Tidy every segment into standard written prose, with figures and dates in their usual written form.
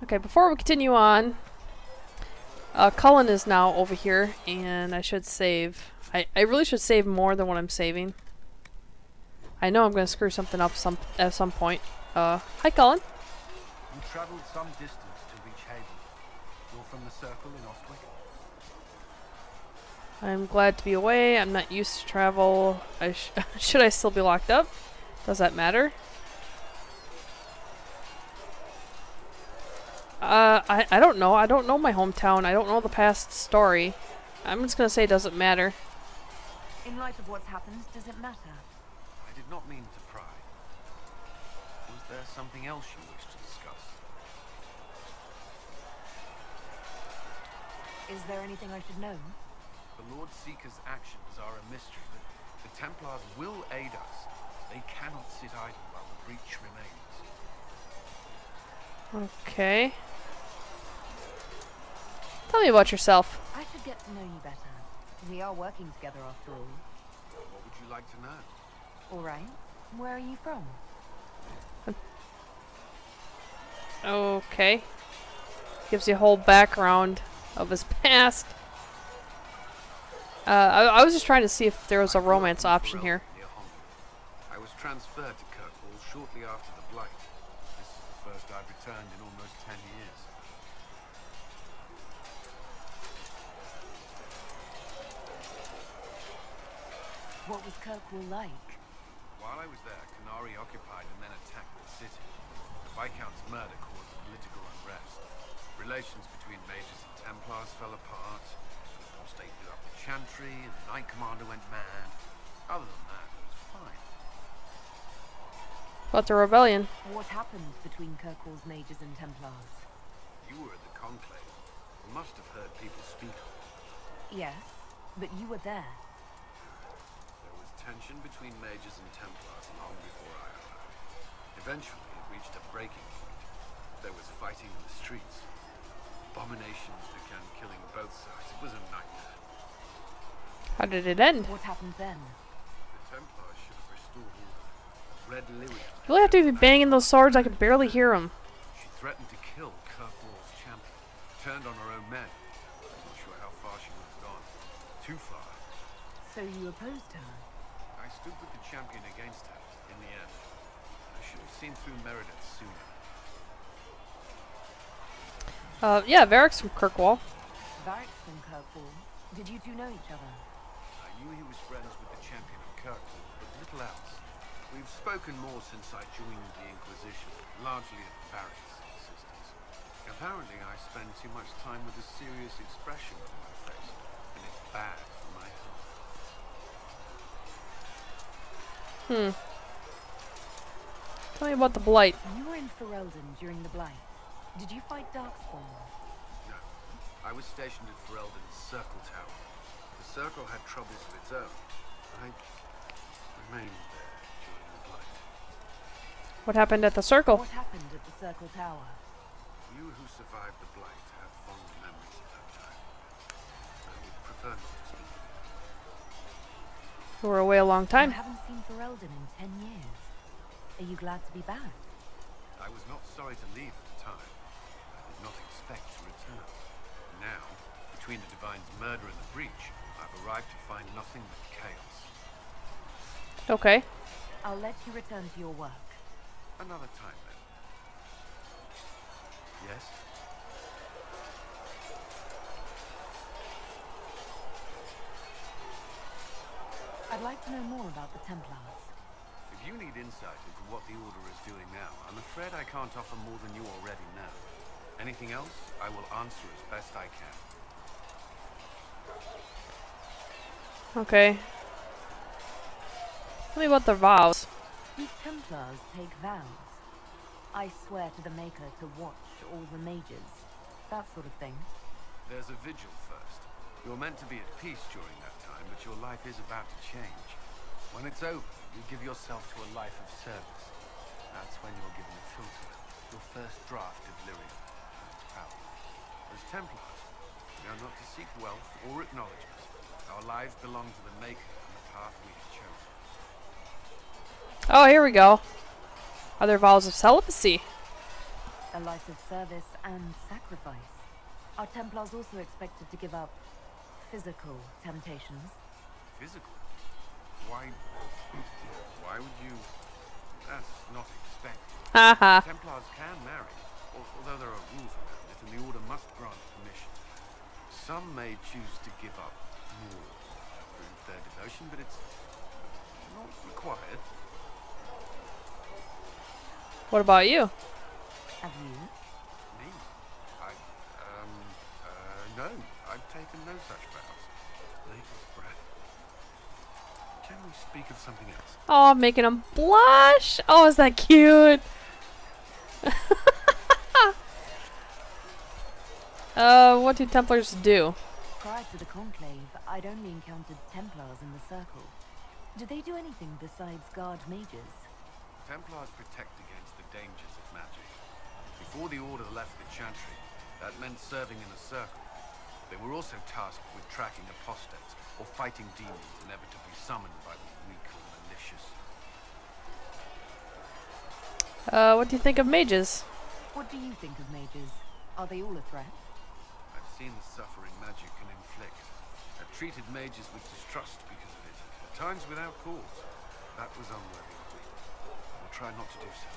Okay, before we continue on, Cullen is now over here, and I should save. I really should save more than what I'm saving. I know I'm going to screw something up at some point. Hi Cullen. You traveled some distance to reach Haven. You're from the Circle in Ostwick? I'm glad to be away. I'm not used to travel. Should I still be locked up? Does that matter? I don't know. I don't know my hometown. I don't know the past story. I'm just gonna say it doesn't matter. In light of what's happened, does it matter? I did not mean to pry. Was there something else you wish to discuss? Is there anything I should know? The Lord Seeker's actions are a mystery, but the Templars will aid us. They cannot sit idle while the breach remains. Okay. Tell me about yourself. I should get to know you better. We are working together after all. What would you like to know? Alright. Where are you from? Okay. Gives you a whole background of his past. I was just trying to see if there was a romance option here. I was transferred to Kirkwall shortly after the Blight. This is the first I've returned in almost 10 years. What was Kirkwall like? While I was there, Canary occupied and then attacked the city. The Viscount's murder caused political unrest. Relations between mages and Templars fell apart. The apostate blew up the Chantry, and the Knight Commander went mad. Other than that, it was fine. About the rebellion. What happened between Kirkwall's mages and Templars? You were at the Conclave. You must have heard people speak of it. Yes, but you were there. There was tension between mages and Templars long before I arrived. Eventually, it reached a breaking point. There was fighting in the streets. Abominations began killing both sides. It was a nightmare. How did it end? What happened then? The Templars should have restored order. Red Lyria. You really have to be banging those swords. I can barely hear them. She threatened to kill Kirkwall's champion. Turned on her own men. I'm not sure how far she would have gone. Too far. So you opposed her? I stood with the champion against her, in the end. I should have seen through Meredith sooner. Yeah, Varric's from Kirkwall. Varric's from Kirkwall. Did you two know each other? I knew he was friends with the champion of Kirkwall, but little else. We've spoken more since I joined the Inquisition, largely at Varric's insistence. Apparently I spend too much time with a serious expression on my face, and it's bad for my health. Tell me about the Blight. You were in Ferelden during the Blight. Did you fight Darkspawn? No. I was stationed at Ferelden's Circle Tower. The Circle had troubles of its own. I remained there during the Blight. What happened at the Circle? What happened at the Circle Tower? You who survived the Blight have fond memories of that time. I would prefer not to speak of it. We were away a long I time. haven't seen Ferelden in 10 years. Are you glad to be back? I was not sorry to leave at the time. I did not expect to return. Now, between the Divine's murder and the breach, I've arrived to find nothing but chaos. Okay. I'll let you return to your work. Another time, then. Yes? I'd like to know more about the Templars. If you need insight into what the Order is doing now, I'm afraid I can't offer more than you already know. Anything else, I will answer as best I can. Okay. Tell me about the vows. Do Templars take vows? I swear to the Maker to watch all the mages. That sort of thing. There's a vigil first. You're meant to be at peace during that time, but your life is about to change. When it's over, you give yourself to a life of service. That's when you're given a filter, your first draft of Lyria and its power. As Templars, we are not to seek wealth or acknowledgement. Our lives belong to the Maker and the path we have chosen. Oh, here we go. Other vows of celibacy. A life of service and sacrifice. Are Templars also expected to give up physical temptations? Physical? Why would you? That's not expected. Haha. Templars can marry, although there are rules around it, and the Order must grant permission. Some may choose to give up more to prove their devotion, but it's not required. What about you? Have you? Me? No, I've taken no such vows. Ladies, Brad. Can we speak of something else? Oh, I'm making him blush. Oh, is that cute? What do Templars do? Prior to the Conclave, I'd only encountered Templars in the Circle. Do they do anything besides guard mages? Templars protect against the dangers of magic. Before the Order left the Chantry, that meant serving in a circle. They were also tasked with tracking apostates or fighting demons inevitably summoned by the weak or malicious. What do you think of mages? What do you think of mages? Are they all a threat? I've seen the suffering magic can inflict. I've treated mages with distrust because of it, at times without cause. That was unworthy of me. I will try not to do so.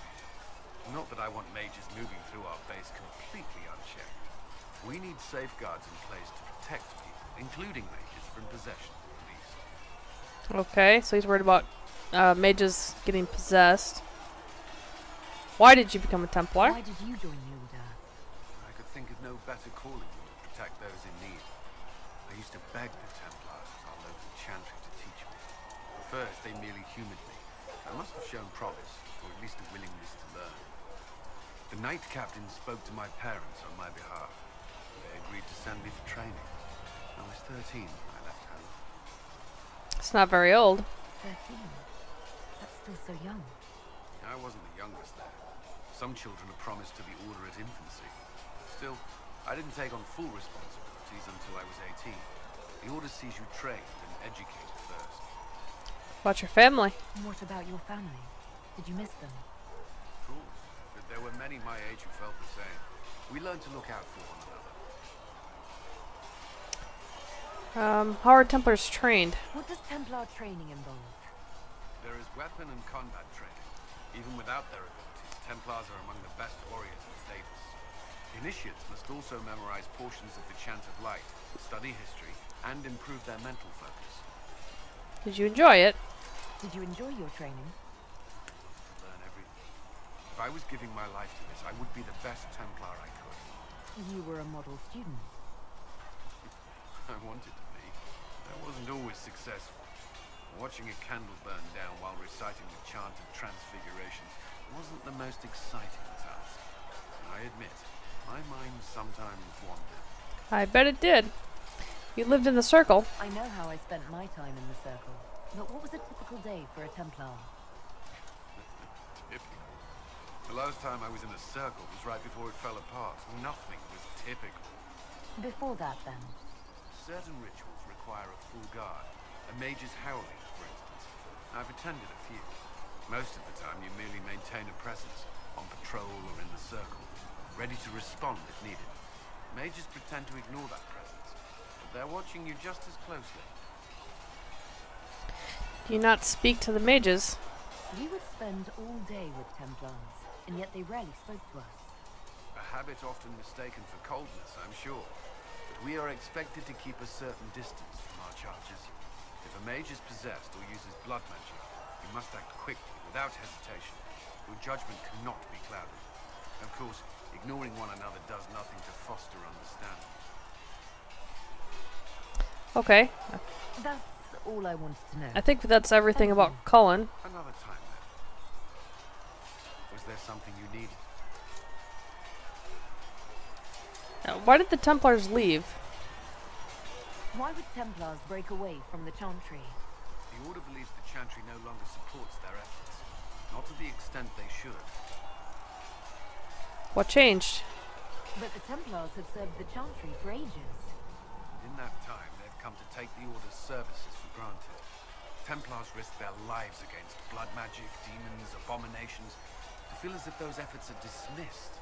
Not that I want mages moving through our base completely unchecked. We need safeguards in place to protect people, including mages, from possession, at least. Okay, so he's worried about mages getting possessed. Why did you become a Templar? Why did you join the Order? I could think of no better calling than to protect those in need. I used to beg the Templars at our local chantry to teach me. At first, they merely humoured me. I must have shown promise, or at least a willingness to learn. The Knight Captain spoke to my parents on my behalf. They agreed to send me for training. I was 13 when I left home. It's not very old. 13. That's still so young. I wasn't the youngest there. Some children are promised to the Order at infancy. Still, I didn't take on full responsibilities until I was 18. The Order sees you trained and educated first. About your family? And what about your family? Did you miss them? Of course, but there were many my age who felt the same. We learned to look out for one another. How are Templars trained? What does Templar training involve? There is weapon and combat training. Even without their abilities, Templars are among the best warriors in Thedas. Initiates must also memorize portions of the Chant of Light, study history, and improve their mental focus. Did you enjoy it? Did you enjoy your training? Learn everything. If I was giving my life to this, I would be the best Templar I could. You were a model student. I wanted to be. I wasn't always successful. Watching a candle burn down while reciting the chant of transfiguration wasn't the most exciting task. I admit, my mind sometimes wandered. I bet it did. You lived in the Circle. I know how I spent my time in the Circle. But what was a typical day for a Templar? Typical. The last time I was in a circle was right before it fell apart. Nothing was typical. Before that, then? Certain rituals require a full guard. A mage's howling, for instance. I've attended a few. Most of the time you merely maintain a presence, on patrol or in the circle, ready to respond if needed. Mages pretend to ignore that presence, but they're watching you just as closely. Do you not speak to the mages? We would spend all day with Templars, and yet they rarely spoke to us. A habit often mistaken for coldness, I'm sure. But we are expected to keep a certain distance from our charges. If a mage is possessed or uses blood magic, you must act quickly, without hesitation. Your judgment cannot be clouded. Of course, ignoring one another does nothing to foster understanding. Okay. That's all I wanted to know. I think that's everything about Cullen. Another time, then. Was there something you needed? Why did the Templars leave? Why would Templars break away from the Chantry? The Order believes the Chantry no longer supports their efforts. Not to the extent they should. What changed? But the Templars have served the Chantry for ages. In that time, they've come to take the Order's services for granted. Templars risk their lives against blood magic, demons, abominations, to feel as if those efforts are dismissed.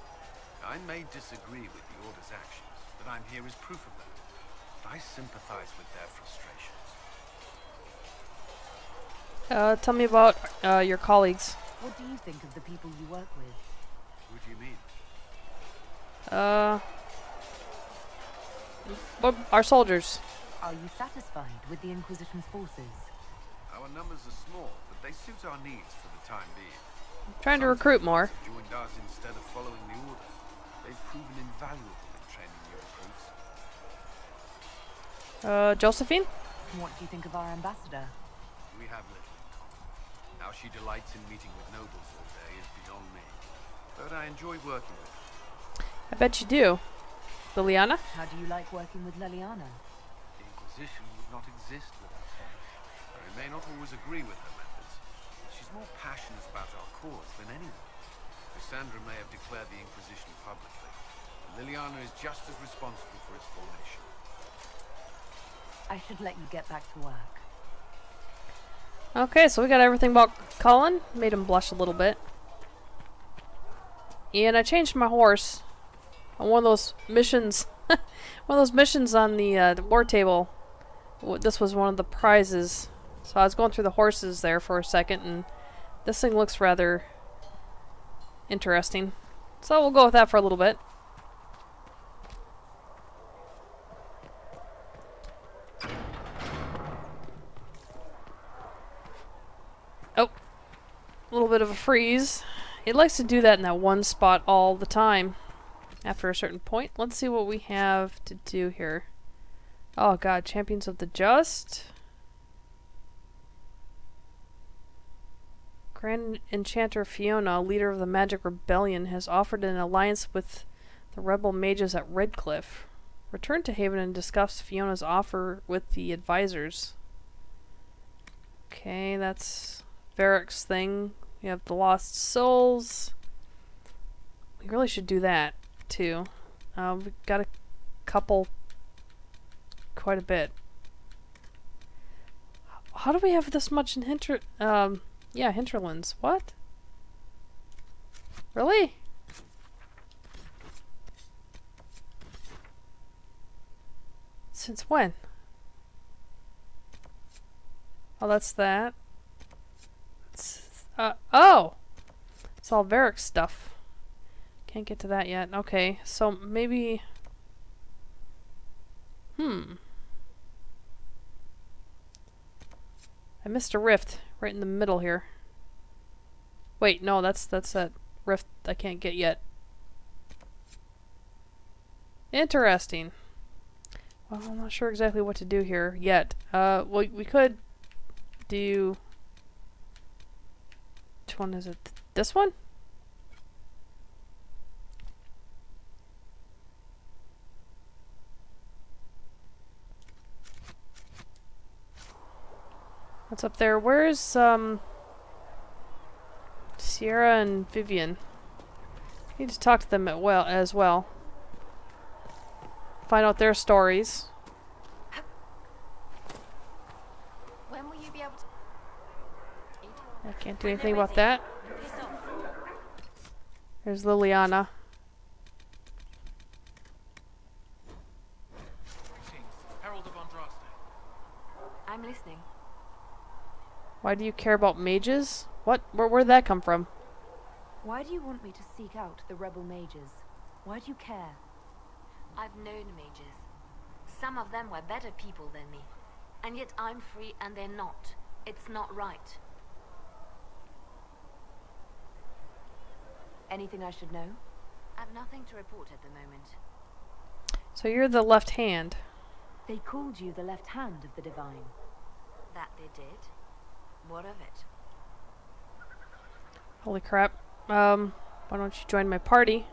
I may disagree with the Order's actions, but I'm here as proof of that. I sympathize with their frustrations. Tell me about your colleagues. What do you think of the people you work with? Who do you mean? What, our soldiers. Are you satisfied with the Inquisition's forces? Our numbers are small, but they suit our needs for the time being. I'm trying to recruit more. Joined us instead of following the Order. They've proven invaluable in training new recruits. Josephine? What do you think of our ambassador? We have little in common. How she delights in meeting with nobles all day is beyond me. But I enjoy working with her. I bet you do. Leliana? How do you like working with Leliana? The Inquisition would not exist without her. I may not always agree with her methods, but she's more passionate about our cause than anyone. Cassandra may have declared the Inquisition publicly, but Leliana is just as responsible for its formation. I should let you get back to work. Okay, so we got everything about Cullen. Made him blush a little bit. And I changed my horse on one of those missions. One of those missions on the war table. This was one of the prizes. So I was going through the horses there for a second, and this thing looks rather interesting. So we'll go with that for a little bit. Oh, a little bit of a freeze. It likes to do that in that one spot all the time after a certain point. Let's see what we have to do here. Oh god, Champions of the Just. Grand Enchanter Fiona, leader of the Magic Rebellion, has offered an alliance with the rebel mages at Redcliffe. Return to Haven and discuss Fiona's offer with the advisors. Okay, that's Varric's thing. We have the Lost Souls. We really should do that, too. We've got a couple... quite a bit. How do we have this much in yeah, Hinterlands. What? Really? Since when? Oh, that's that. Oh! It's all Varric stuff. Can't get to that yet. Okay, so maybe... I missed a rift right in the middle here. Wait, no, that's that rift I can't get yet. Interesting. Well, I'm not sure exactly what to do here yet. Well, we could do... Which one is it? This one? What's up there? Where's Sierra and Vivian? Need to talk to them as well. Find out their stories. When will you be able to... I can't do anything about that. There's Leliana. I'm listening. Why do you care about mages? What? Where'd that come from? Why do you want me to seek out the rebel mages? Why do you care? I've known mages. Some of them were better people than me. And yet I'm free and they're not. It's not right. Anything I should know? I've nothing to report at the moment. So you're the left hand. They called you the left hand of the Divine. That they did? What of it? Holy crap. Why don't you join my party?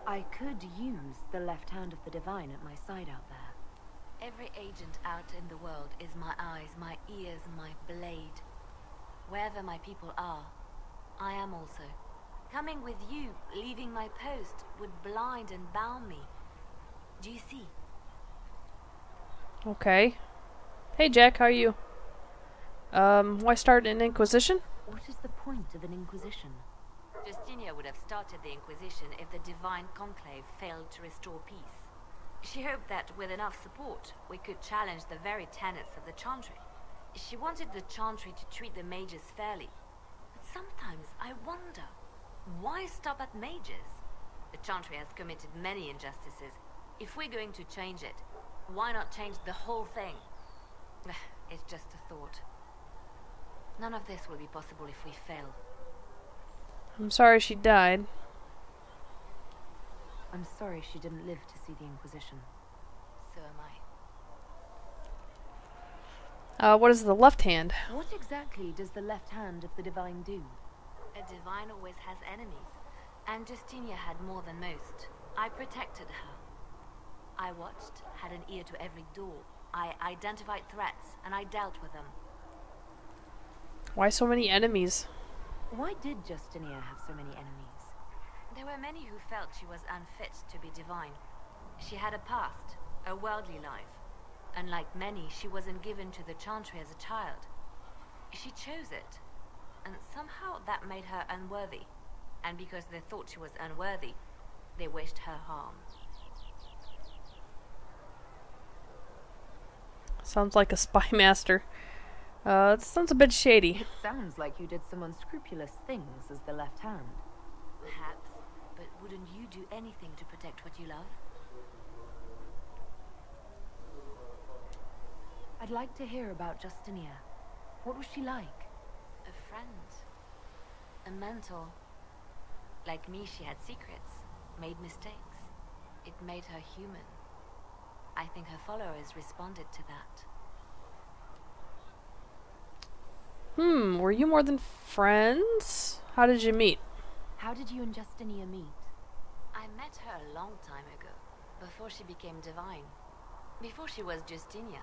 I could use the left hand of the Divine at my side out there. Every agent out in the world is my eyes, my ears, my blade. Wherever my people are, I am also. Coming with you, leaving my post, would blind and bound me. Do you see? Okay. Hey Jack, how are you? Why start an Inquisition? What is the point of an Inquisition? Justinia would have started the Inquisition if the Divine Conclave failed to restore peace. She hoped that with enough support, we could challenge the very tenets of the Chantry. She wanted the Chantry to treat the mages fairly. But sometimes I wonder, why stop at mages? The Chantry has committed many injustices. If we're going to change it, why not change the whole thing? It's just a thought. None of this will be possible if we fail. I'm sorry she died. I'm sorry she didn't live to see the Inquisition. So am I. What is the left hand? What exactly does the left hand of the Divine do? A divine always has enemies, and Justinia had more than most. I protected her. I watched, had an ear to every door. I identified threats, and I dealt with them. Why so many enemies? Why did Justinia have so many enemies? There were many who felt she was unfit to be divine. She had a past, a worldly life. Unlike many, she wasn't given to the Chantry as a child. She chose it, and somehow that made her unworthy. And because they thought she was unworthy, they wished her harm. Sounds like a spy master. It sounds a bit shady. It sounds like you did some unscrupulous things as the left hand. Perhaps, but wouldn't you do anything to protect what you love? I'd like to hear about Justinia. What was she like? A friend. A mentor. Like me, she had secrets, made mistakes. It made her human. I think her followers responded to that. Were you more than friends? How did you meet? How did you and Justinia meet? I met her a long time ago, before she became divine. Before she was Justinia.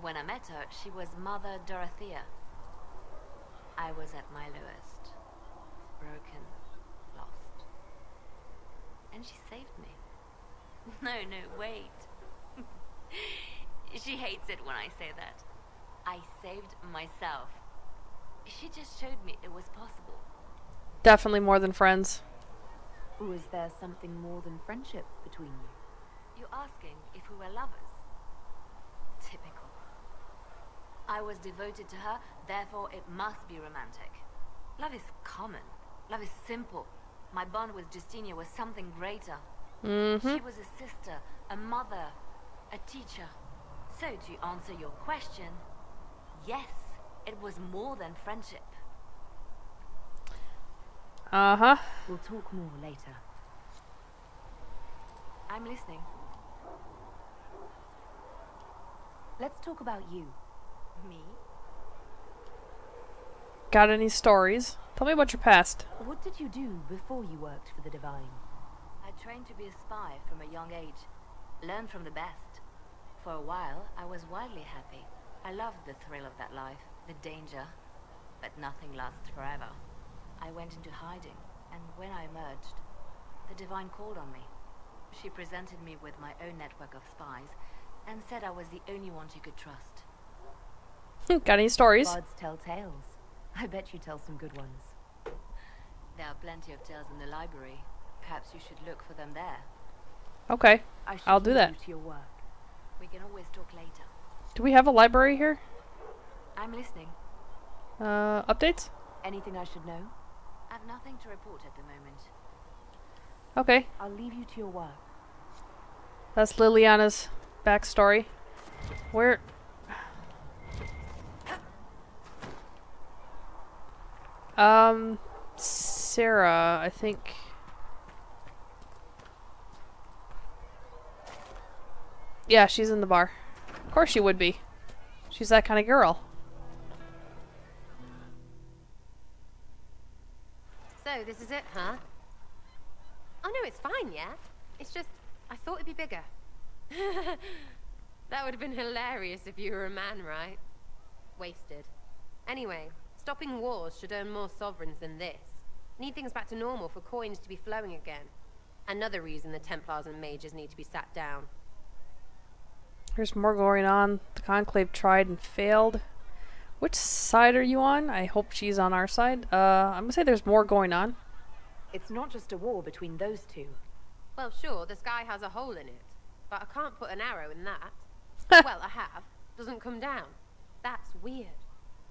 When I met her, she was Mother Dorothea. I was at my lowest. Broken. Lost. And she saved me. No, wait. She hates it when I say that. I saved myself. She just showed me it was possible. Definitely more than friends. Was there something more than friendship between you? You're asking if we were lovers? Typical. I was devoted to her, therefore it must be romantic. Love is common. Love is simple. My bond with Justinia was something greater. She was a sister, a mother, a teacher. So to answer your question, yes, it was more than friendship. Uh-huh. We'll talk more later. I'm listening. Let's talk about you. Me? Got any stories? Tell me about your past. What did you do before you worked for the Divine? I trained to be a spy from a young age. Learned from the best. For a while, I was wildly happy. I loved the thrill of that life, the danger. But nothing lasts forever. I went into hiding, and when I emerged, the Divine called on me. She presented me with my own network of spies, and said I was the only one she could trust. Got any stories? Bards tell tales. I bet you tell some good ones. There are plenty of tales in the library. Perhaps you should look for them there. Okay, I should I'll do leave that. you to your work. We can always talk later. Do we have a library here? I'm listening. Updates? Anything I should know? I've nothing to report at the moment. Okay, I'll leave you to your work. that's Leliana's backstory. Where... Sera, I think... Yeah, she's in the bar. Of course she would be. She's that kind of girl. So, this is it, huh? Oh no, it's fine, yeah? It's just, I thought it'd be bigger. That would have been hilarious if you were a man, right? Wasted. Anyway, stopping wars should earn more sovereigns than this. Need things back to normal for coins to be flowing again. Another reason the Templars and mages need to be sat down. There's more going on. The Conclave tried and failed. Which side are you on? I hope she's on our side. I'm gonna say there's more going on. It's not just a war between those two. Well, sure, the sky has a hole in it, but I can't put an arrow in that. Well, I have. Doesn't come down. That's weird.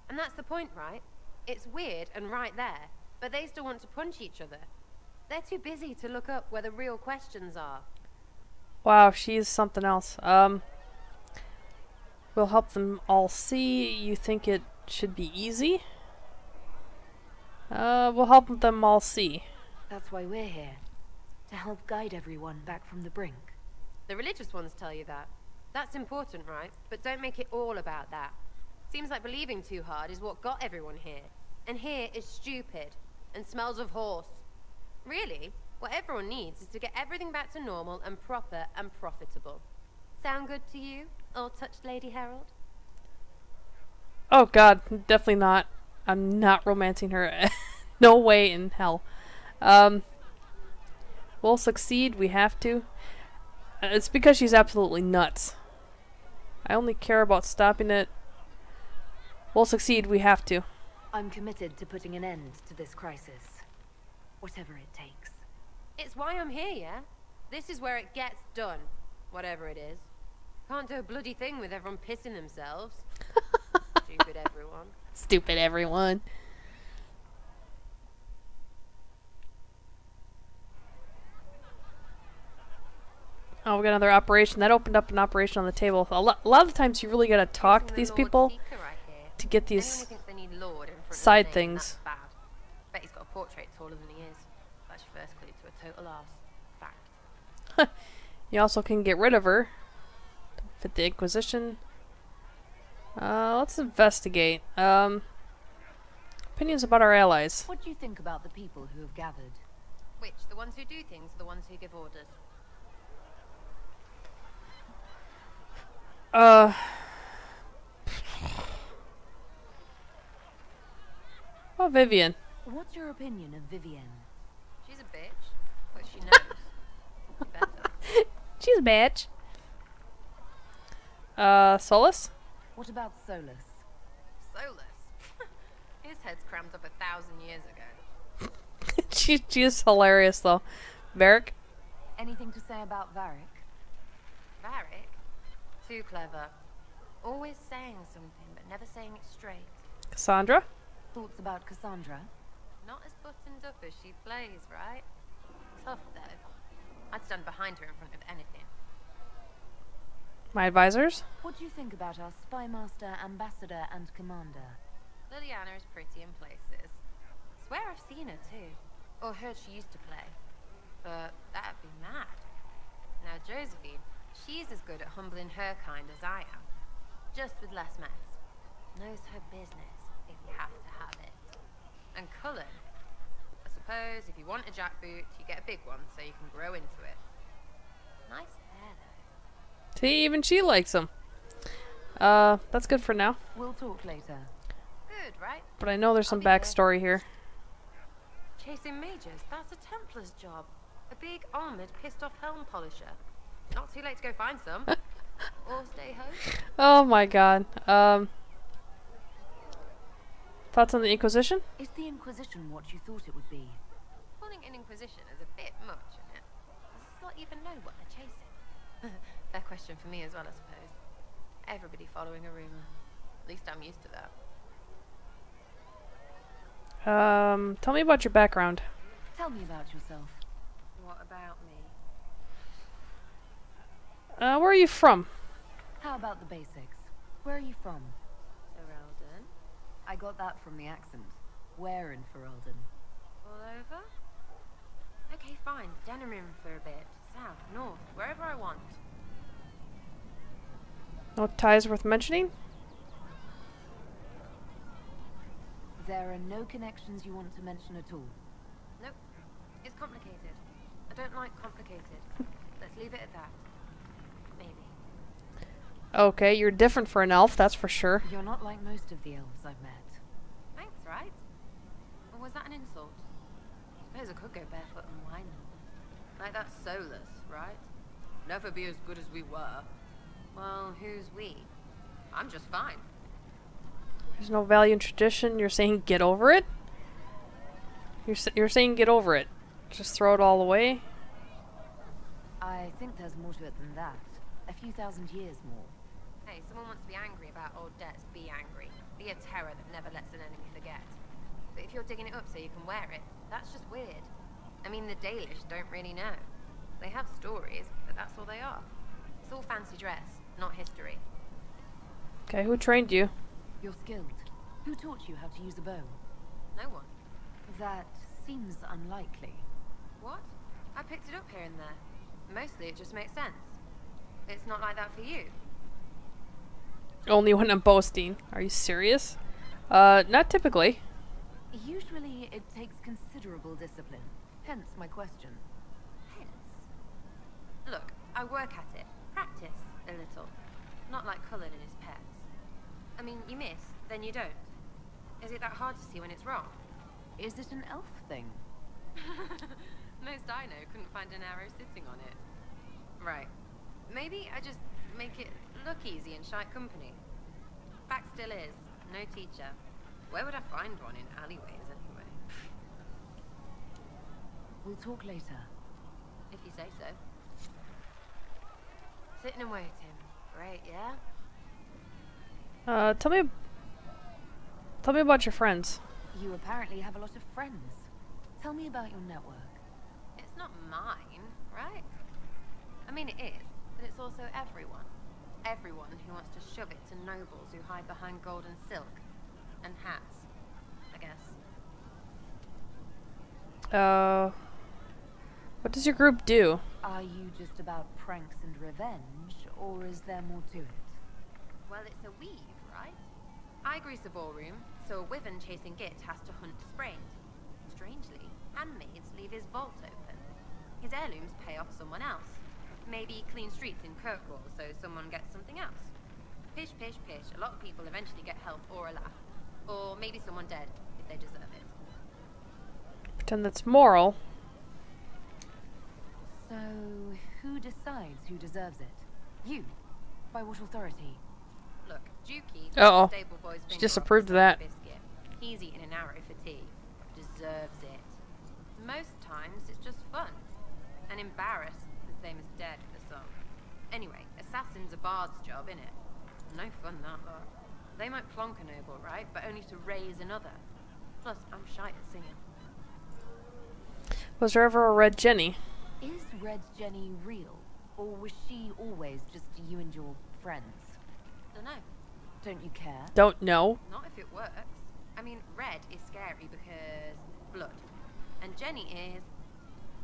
And that's the point, right? It's weird and right there, but they still want to punch each other. They're too busy to look up where the real questions are. Wow, she's something else. We'll help them all see. You think it should be easy? We'll help them all see. That's why we're here. To help guide everyone back from the brink. The religious ones tell you that. That's important, right? But don't make it all about that. Seems like believing too hard is what got everyone here. And here is stupid and smells of horse. Really, what everyone needs is to get everything back to normal and proper and profitable. Sound good to you, all-touched Lady Herald? Oh god, definitely not. I'm not romancing her. No way in hell. We'll succeed, we have to. It's because she's absolutely nuts. I only care about stopping it. We'll succeed, we have to. I'm committed to putting an end to this crisis. Whatever it takes. It's why I'm here, yeah? This is where it gets done. Whatever it is. Can't do a bloody thing with everyone pissing themselves. Stupid everyone. Stupid everyone. Oh, we got another operation. That opened up an operation on the table. A lot of the times you really gotta talk to these people to get these side things. Bad. Bet he's got a portrait taller than he is. That's your first clue to a total arse. Fact. You also can get rid of her. Fit the Inquisition. Let's investigate. Opinions about our allies. What do you think about the people who have gathered? Which? The ones who do things or the ones who give orders? Oh, Vivian. What's your opinion of Vivian? She's a bitch, but she knows. Better. She's a bitch. Solus? What about Solus? Solus? His head's crammed up 1,000 years ago. She is hilarious, though. Varric? Anything to say about Varric? Varric? Too clever. Always saying something, but never saying it straight. Cassandra? Thoughts about Cassandra? Not as buttoned up as she plays, right? Tough, though. I'd stand behind her in front of anything. My advisors? What do you think about our spy master, ambassador, and commander? Leliana is pretty in places. Swear I've seen her, too. Or heard she used to play. But that'd be mad. Now, Josephine, she's as good at humbling her kind as I am. Just with less mess. Knows her business, if you have to have it. And Cullen. I suppose if you want a jackboot, you get a big one so you can grow into it. Nice hair, though. See, even she likes him. That's good for now. We'll talk later. Good, right? But I know there's some I'll be there. backstory here. Chasing mages, that's a Templar's job. A big, armoured, pissed-off helm polisher. Not too late to go find some. Or stay home. Oh my god. Thoughts on the Inquisition? Is the Inquisition what you thought it would be? Calling an Inquisition is a bit much, isn't it? Does this lot even know what they're chasing? Fair question for me as well, I suppose. Everybody following a rumour. At least I'm used to that. Tell me about your background. Tell me about yourself. What about me? Where are you from? How about the basics? Where are you from? Ferelden? I got that from the accent. Where in Ferelden? All over? Okay, fine. Denerim for a bit. South, north, wherever I want. No ties worth mentioning? There are no connections you want to mention at all. Nope. It's complicated. I don't like complicated. Let's leave it at that. Maybe. Okay, you're different for an elf, that's for sure. You're not like most of the elves I've met. Thanks, right? Or was that an insult? Suppose I could go barefoot and whine. Like that Solus, right? Never be as good as we were. Well, who's we? I'm just fine. There's no value in tradition. You're saying get over it? You're saying get over it. Just throw it all away? I think there's more to it than that. A few thousand years more. Hey, someone wants to be angry about old debts, be angry. Be a terror that never lets an enemy forget. But if you're digging it up so you can wear it, that's just weird. I mean, the Dalish don't really know. They have stories, but that's all they are. It's all fancy dress, not history. Okay, who trained you? You're skilled. Who taught you how to use a bow? No one. That seems unlikely. What? I picked it up here and there. Mostly it just makes sense. It's not like that for you. Only when I'm boasting. Are you serious? Not typically. Usually it takes considerable discipline. Hence my question. Hence. Look, I work at it. Practice a little. Not like Cullen and his pets. I mean, you miss, then you don't. Is it that hard to see when it's wrong? Is it an elf thing? Most I know couldn't find an arrow sitting on it. Right. Maybe I just make it look easy in shite company. Fact still is, no teacher. Where would I find one in alleyways anyway? We'll talk later. If you say so. Sitting and waiting. Great, yeah? Tell me about your friends. You apparently have a lot of friends. Tell me about your network. It's not mine, right? I mean, it is, but it's also everyone. Everyone who wants to shove it to nobles who hide behind gold and silk. And hats, I guess. What does your group do? Are you just about pranks and revenge, or is there more to it? Well, it's a weave, right? I grease a ballroom, so a wyvern chasing Git has to hunt sprained. Strangely, handmaids leave his vault open. His heirlooms pay off someone else. Maybe clean streets in Kirkwall so someone gets something else. Pish, pish, pish. A lot of people eventually get help or a laugh. Or maybe someone dead, if they deserve it. Pretend that's moral. So, who decides who deserves it? You? By what authority? Look, Dukey, Uh-oh. stable boy's She finger disapproved off of that. the biscuit. He's eating an arrow for tea. Deserves it. Most times, it's just fun. And embarrassed, the same as dead for some. Anyway, assassin's a bard's job, innit? No fun, that lot. They might plonk a noble, right? But only to raise another. Plus, I'm shy at singing. Was there ever a Red Jenny? Is Red Jenny real? Or was she always just you and your friends? Dunno. Don't you care? Don't know. Not if it works. I mean, red is scary because blood. And Jenny is...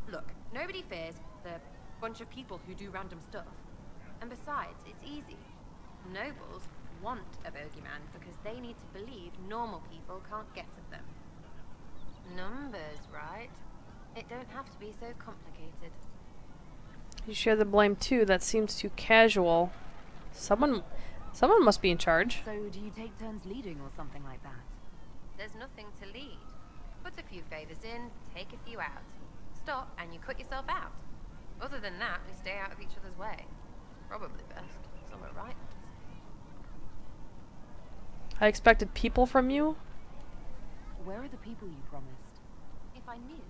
Look, nobody fears the bunch of people who do random stuff. And besides, it's easy. Nobles want a bogeyman because they need to believe normal people can't get at them. Numbers, right? It don't have to be so complicated. You share the blame too. That seems too casual. Someone must be in charge. So do you take turns leading or something like that? There's nothing to lead. Put a few favors in, take a few out. Stop and you cut yourself out. Other than that, we stay out of each other's way. Probably best. Somewhere right. I expected people from you. Where are the people you promised? If I knew,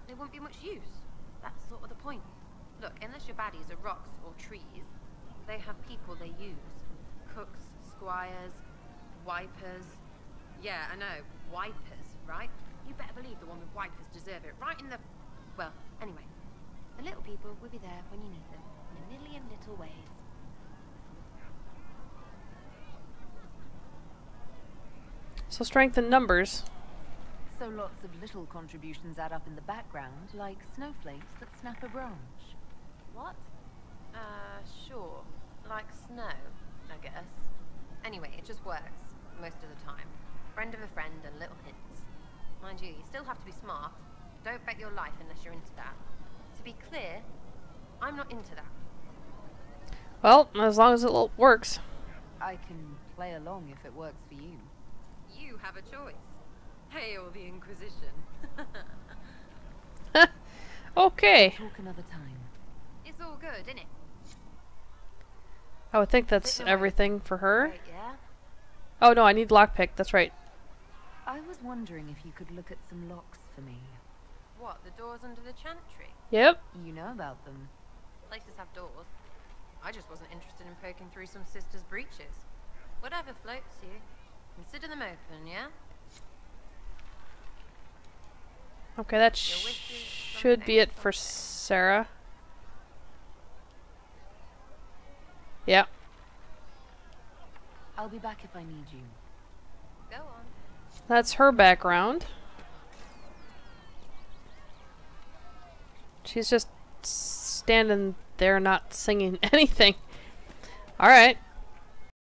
there wouldn't be much use. That's sort of the point. Look, unless your baddies are rocks or trees, they have people they use. Cooks, squires, wipers. Yeah, I know, wipers, right? You better believe the one with wipers deserve it, right in the... Well, anyway. The little people will be there when you need them, in a million little ways. So strength in numbers. So lots of little contributions add up in the background, like snowflakes that snap a branch. What? Sure. Like snow, I guess. Anyway, it just works, most of the time. Friend of a friend and little hints. Mind you, you still have to be smart. Don't bet your life unless you're into that. To be clear, I'm not into that. Well, as long as it works. I can play along if it works for you. You have a choice. Hail the Inquisition. Okay. Talk another time. It's all good, innit? I would think that's everything for her. Right, yeah? Oh no, I need lockpick. That's right. I was wondering if you could look at some locks for me. What, the doors under the chantry? Yep. You know about them. Places have doors. I just wasn't interested in poking through some sister's breeches. Whatever floats you. Consider them open, yeah? Okay, that Your wishes, should be it for Sarah. Yeah. I'll be back if I need you. Go on. That's her background. She's just standing there not singing anything. Alright.